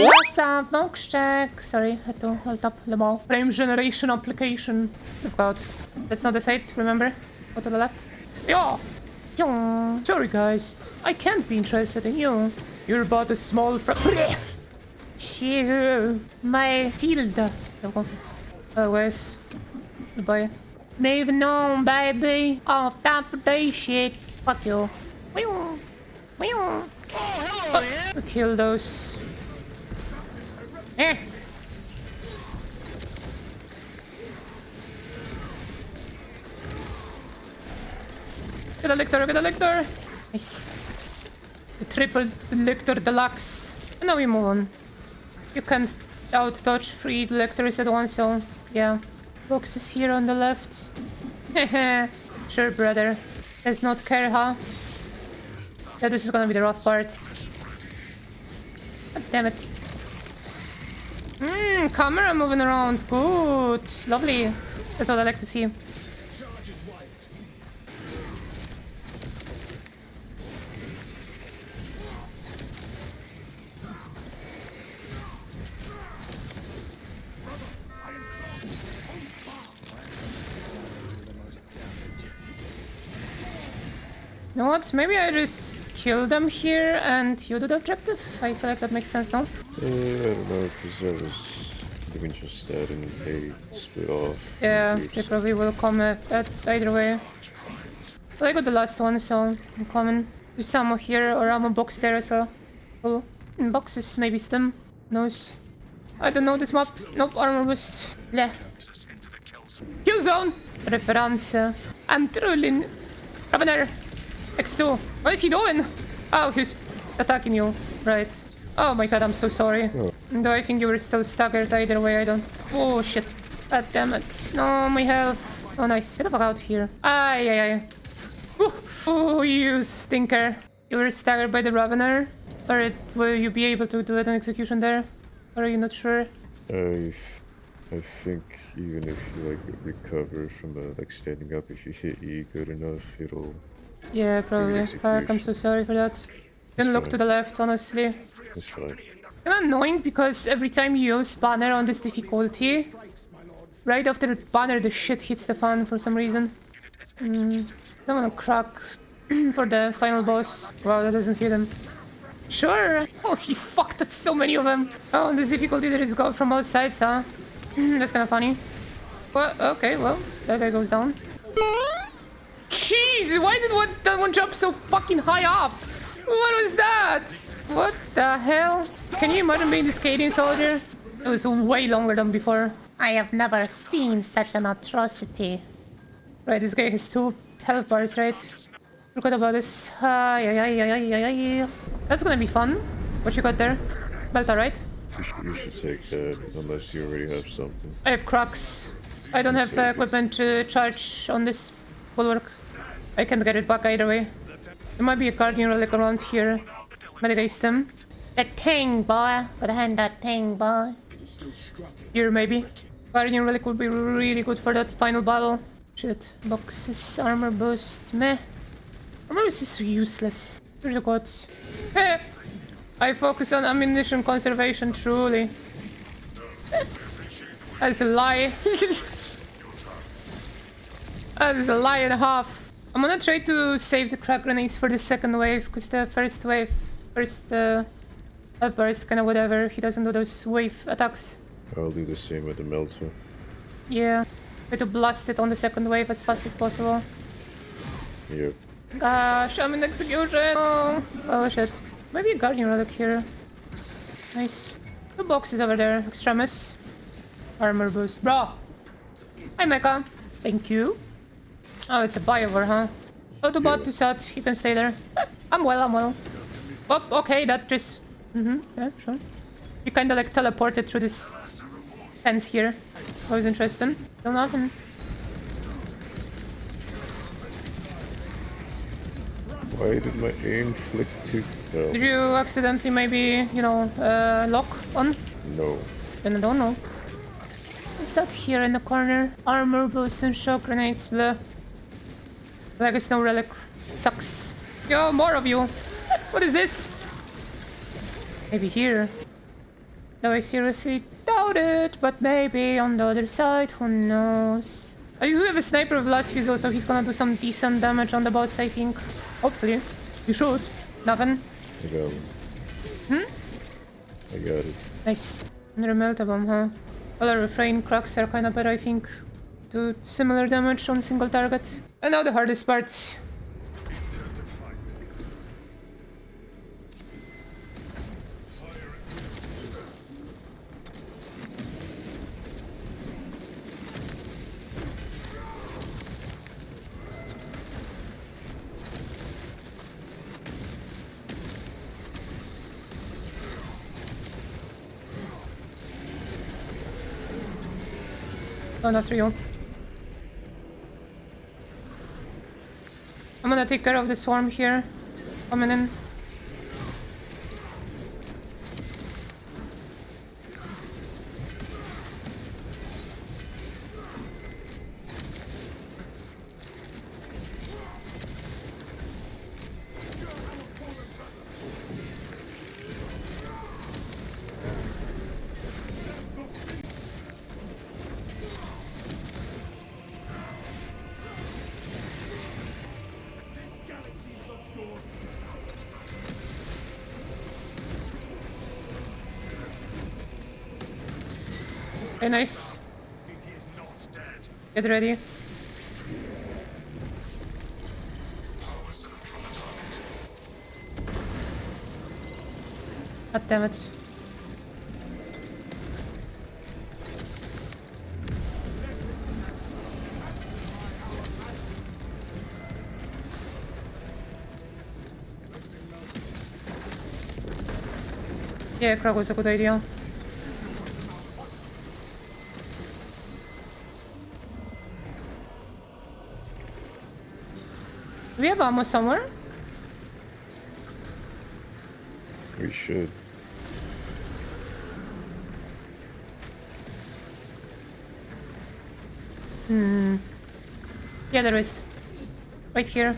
Last Vox check. Sorry, had to hold up the ball. Frame generation application. We've got. That's not the site, remember? Go to the left. Yeah. Sorry guys, I can't be interested in you. You're but a small Shit, my tilde. Anyways, goodbye. Move on, baby. Oh, time for this shit. Fuck you. Oh, kill those. Eh. Get a lictor, get a lictor. Nice. The triple lictor deluxe. And now we move on. You can't out-dodge 3 lictors at once, so yeah. Boxes here on the left. Sure, brother. Does not care, huh? Yeah, this is gonna be the rough part. God damn it. Camera moving around. Good. Lovely. That's what I like to see. You know what? Maybe I just kill them here and you do the objective? I feel like that makes sense now. I don't know, because I was even just that and they split off. Yeah, they probably will come either way. Well, I got the last one, so I'm coming. There's ammo here or ammo box there as well. Cool. And boxes, maybe stem. Knows. I don't know this map. Nope, armor boost. Bleh. Kill zone! Reference. I'm trolling. Ravener. X2. What is he doing? Oh, he's attacking you. Right. Oh my god, I'm so sorry. Oh. Though I think you were still staggered either way, I don't... Oh shit. God damn it. No, my health. Oh nice. Get the fuck out here. Ay, ay, ay. Oh, you stinker. You were staggered by the Ravener? Or will you be able to do an execution there? Or are you not sure? I think even if you like recover from like standing up, if you hit E good enough, it'll... Yeah, probably. Fuck, I'm so sorry for that. Didn't look to the left, honestly. That's fine. It's annoying because every time you use banner on this difficulty, right after banner the shit hits the fan for some reason. Don't wanna crack for the final boss. Wow, that doesn't hit him. Sure! Holy fuck, that's so many of them! Oh, on this difficulty there is go from all sides, huh? That's kinda funny. Well, okay, well, that guy goes down. Jeez, why did that one jump so fucking high up? What was that? What the hell? Can you imagine being this Canadian soldier? It was way longer than before. I have never seen such an atrocity. Right, this guy has 2 health bars, right? Forgot about this. That's gonna be fun. What you got there? Belta, right? You should take that, unless you already have something. I have crux. I don't have equipment to charge on this bulwark. I can't get it back either way. There might be a guardian relic around here. Medicate them. That thing, boy. Gotta hand that thing, boy. Here, maybe. Guardian relic would be really good for that final battle. Shit. Boxes, armor boost, meh. Armor boost is useless. Here's the gods. Hey! I focus on ammunition conservation, truly. That's a lie. That is a lie and a half. I'm gonna try to save the crack grenades for the second wave, because the first wave, health bar is kinda whatever. He doesn't do those wave attacks. I'll do the same with the melter. Yeah. Try to blast it on the second wave as fast as possible. Yep. Gosh, I'm in execution! Oh shit. Maybe a guardian relic here. Nice. 2 boxes over there. Extremis. Armor boost. Bro! Hi, Mecha. Thank you. Oh, it's a Biowar, huh? Go to bot to sat. You can stay there. I'm well. Oh, okay, that just... yeah, sure. You kinda like teleported through this fence here. That was interesting. Still nothing. Why did my aim flick to... Oh. Did you accidentally maybe, you know, lock on? No. Then I don't know. What's that here in the corner? Armor boost and shock grenades, blah. Like it's no relic. Sucks. Yo, more of you. What is this? Maybe here. Though I seriously doubt it, but maybe on the other side, who knows? At least we have a sniper of last fusel, so he's gonna do some decent damage on the boss, I think. Hopefully. You should. Nothing. I got one. I got it. Nice. Another melta bomb, huh? Other refrain cracks are kinda better, I think. Do similar damage on single target. And now the hardest part. Oh, not real. I'm gonna take care of the swarm here. Coming in. Okay, nice. Get ready. God damn it. Yeah, Krog was a good idea. Do we have ammo somewhere? We should. Yeah, there is. Right here.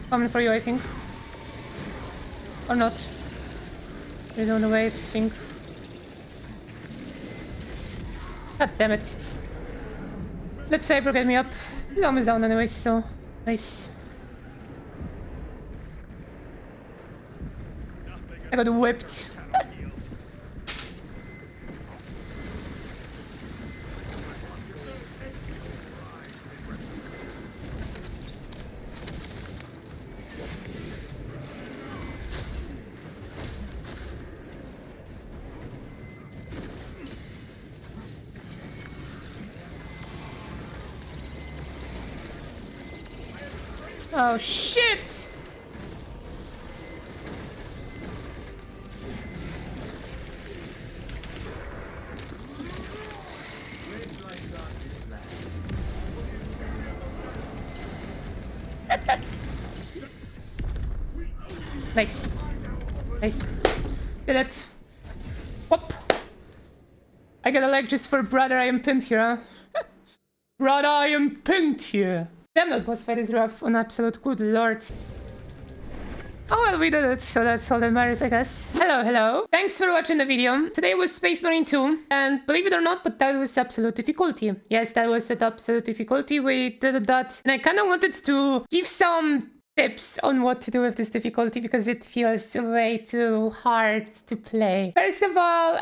Coming for you, I think. Or not. He's on the waves, think. God damn it. Let's Cyber get me up. He's almost down anyway, so nice. I got whipped. Oh shit! Nice. Nice. Did it. Whoop. I get a leg just for brother, I am pinned here, huh? Brother, I am pinned here. Damn, that boss fight is rough on absolute, good lord. Oh well, we did it, so that's all that matters, I guess. Hello, hello. Thanks for watching the video. Today was Space Marine 2, and believe it or not, but that was absolute difficulty. Yes, that was the absolute difficulty. We did that, and I kind of wanted to give some tips on what to do with this difficulty because it feels way too hard to play. First of all,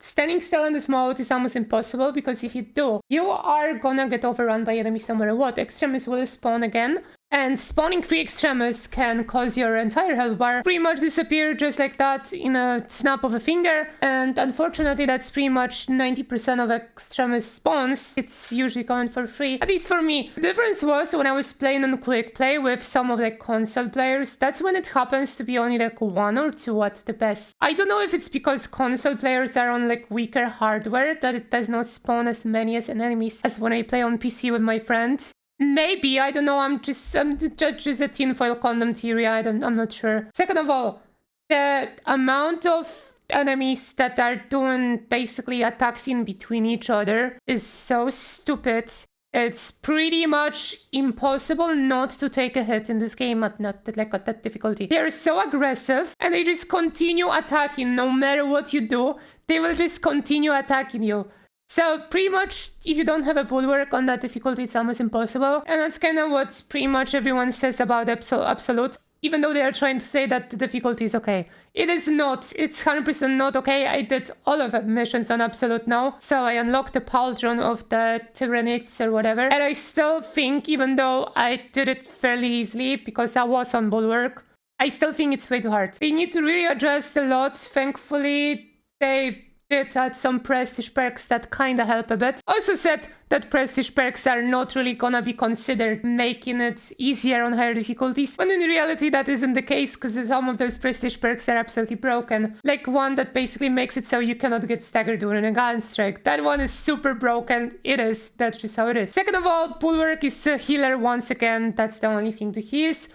standing still in this mode is almost impossible because if you do, you are gonna get overrun by enemies no matter what. Extremis will spawn again, And spawning 3 Extremis can cause your entire health bar pretty much disappear just like that in a snap of a finger. And unfortunately, that's pretty much 90% of Extremis spawns. It's usually going for free, at least for me. The difference was when I was playing on quick play with some of the console players, that's when it happens to be only like 1 or 2 at the best. I don't know if it's because console players are on like weaker hardware that it does not spawn as many as enemies as when I play on PC with my friend. Maybe, I don't know, I'm just a tinfoil condom theory, I'm not sure. Second of all, the amount of enemies that are doing basically attacks in between each other is so stupid. It's pretty much impossible not to take a hit in this game at that difficulty. They're so aggressive and they just continue attacking no matter what you do. They will just continue attacking you. So pretty much, if you don't have a bulwark on that difficulty, it's almost impossible. And that's kind of what pretty much everyone says about Absolute, even though they are trying to say that the difficulty is okay. It is not. It's 100% not okay. I did all of the missions on Absolute now. So I unlocked the pauldron of the Tyranids or whatever. And I still think, even though I did it fairly easily because I was on bulwark, I still think it's way too hard. They need to really adjust a lot. Thankfully, they did add some prestige perks that kinda help a bit. Also said that prestige perks are not really gonna be considered, making it easier on higher difficulties, when in reality that isn't the case, because some of those prestige perks are absolutely broken. Like one that basically makes it so you cannot get staggered during a gun strike. That one is super broken. It is. That's just how it is. Second of all, Bulwark is a healer once again. That's the only thing that he is.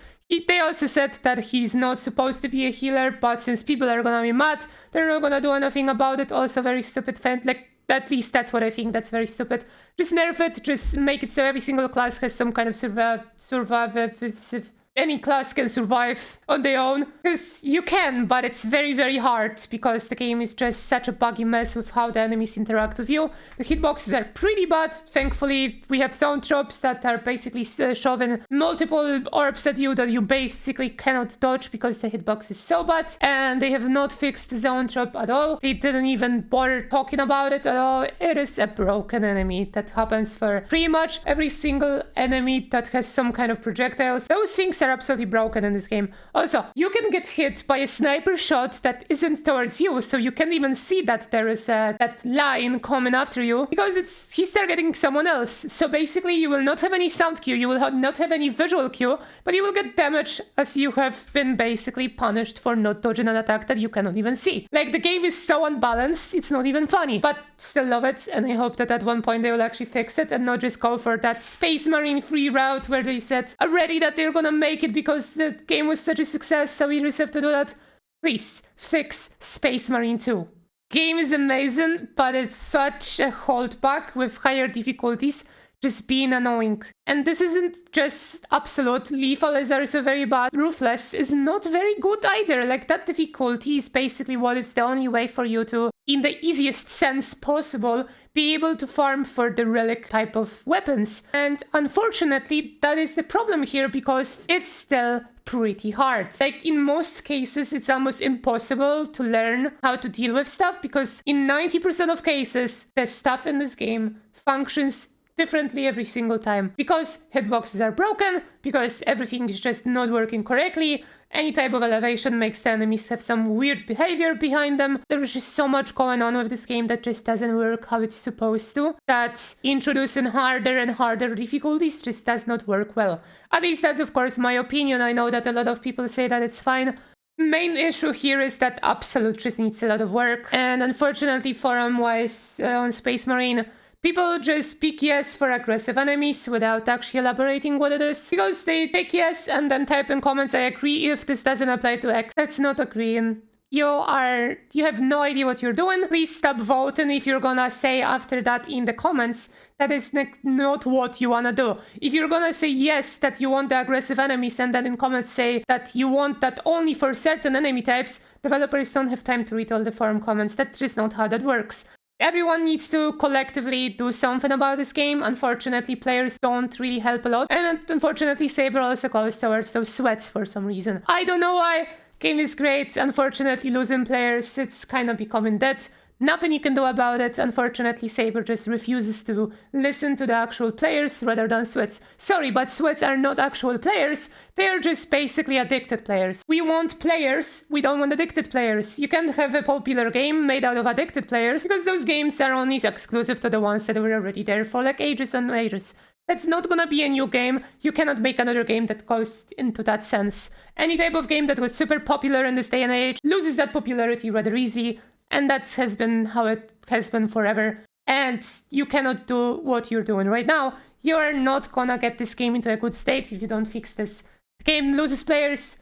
They also said that he's not supposed to be a healer, but since people are gonna be mad, they're not gonna do anything about it. Also very stupid fan, like, at least that's what I think, that's very stupid. Just nerf it, just make it so every single class has some kind of any class can survive on their own. Because you can, but it's very, very hard because the game is just such a buggy mess with how the enemies interact with you. The hitboxes are pretty bad. Thankfully, we have zone traps that are basically shoving multiple orbs at you that you basically cannot dodge because the hitbox is so bad. And they have not fixed the zone trap at all. They didn't even bother talking about it at all. It is a broken enemy. That happens for pretty much every single enemy that has some kind of projectiles. Those things are absolutely broken in this game. Also, you can get hit by a sniper shot that isn't towards you, so you can't even see that there is that line coming after you because he's targeting someone else. So basically, you will not have any sound cue, you will not have any visual cue, but you will get damage as you have been basically punished for not dodging an attack that you cannot even see. Like, the game is so unbalanced, it's not even funny, but still love it, and I hope that at one point they will actually fix it and not just go for that Space Marine free route where they said already that they're gonna make it because the game was such a success, so we just have to do that. Please, fix Space Marine 2. Game is amazing, but it's such a holdback with higher difficulties, just being annoying. And this isn't just Absolute. Lethal is also very bad. Ruthless is not very good either. Like, that difficulty is basically what is the only way for you to, in the easiest sense possible, be able to farm for the relic type of weapons. And unfortunately, that is the problem here because it's still pretty hard. Like, in most cases, it's almost impossible to learn how to deal with stuff because in 90% of cases, the stuff in this game functions differently every single time because hitboxes are broken, because everything is just not working correctly. Any type of elevation makes the enemies have some weird behavior behind them. There's just so much going on with this game that just doesn't work how it's supposed to, that introducing harder and harder difficulties just does not work well. At least that's of course my opinion. I know that a lot of people say that it's fine. Main issue here is that Absolute just needs a lot of work, and unfortunately forum-wise on Space Marine, people just pick yes for aggressive enemies without actually elaborating what it is. Because they take yes and then type in comments, I agree if this doesn't apply to X. That's not agreeing. You have no idea what you're doing. Please stop voting if you're gonna say after that in the comments. That is not what you wanna do. If you're gonna say yes, that you want the aggressive enemies, and then in comments say that you want that only for certain enemy types, developers don't have time to read all the forum comments. That's just not how that works. Everyone needs to collectively do something about this game. Unfortunately, players don't really help a lot. And unfortunately, Saber also goes towards those sweats for some reason. I don't know why. Game is great. Unfortunately, losing players, it's kind of becoming dead. Nothing you can do about it. Unfortunately, Saber just refuses to listen to the actual players rather than Sweats. Sorry, but Sweats are not actual players. They are just basically addicted players. We want players, we don't want addicted players. You can't have a popular game made out of addicted players because those games are only exclusive to the ones that were already there for like ages and ages. That's not gonna be a new game. You cannot make another game that goes into that sense. Any type of game that was super popular in this day and age loses that popularity rather easy, and that has been how it has been forever. And you cannot do what you're doing right now. You're not gonna get this game into a good state if you don't fix this. The game loses players,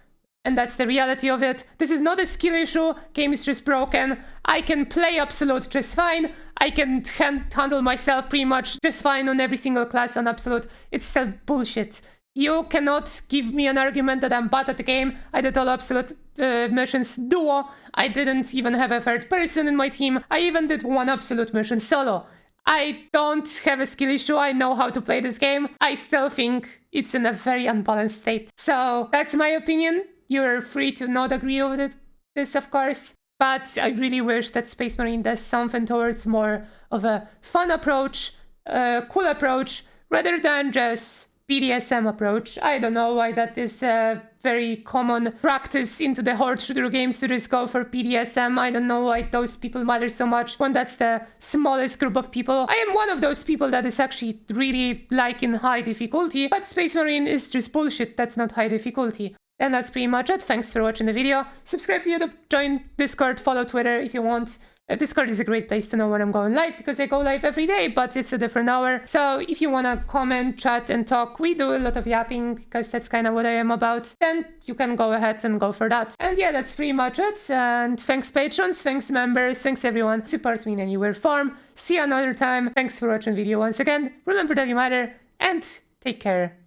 and that's the reality of it. This is not a skill issue, game is just broken. I can play Absolute just fine. I can handle myself pretty much just fine on every single class on Absolute. It's still bullshit. You cannot give me an argument that I'm bad at the game. I did all Absolute missions duo. I didn't even have a third person in my team. I even did one Absolute mission solo. I don't have a skill issue. I know how to play this game. I still think it's in a very unbalanced state. So that's my opinion. You're free to not agree with this, of course. But I really wish that Space Marine does something towards more of a fun approach, cool approach, rather than just BDSM approach. I don't know why that is a very common practice into the horde shooter games to just go for BDSM. I don't know why those people matter so much when that's the smallest group of people. I am one of those people that is actually really liking high difficulty, but Space Marine is just bullshit. That's not high difficulty. And that's pretty much it. Thanks for watching the video. Subscribe to YouTube, join Discord, follow Twitter if you want. Discord is a great place to know when I'm going live because I go live every day, but it's a different hour. So if you want to comment, chat, and talk, we do a lot of yapping because that's kind of what I am about. Then you can go ahead and go for that. And yeah, that's pretty much it. And thanks patrons, thanks members, thanks everyone. Support me in any way or form. See you another time. Thanks for watching the video once again. Remember that you matter and take care.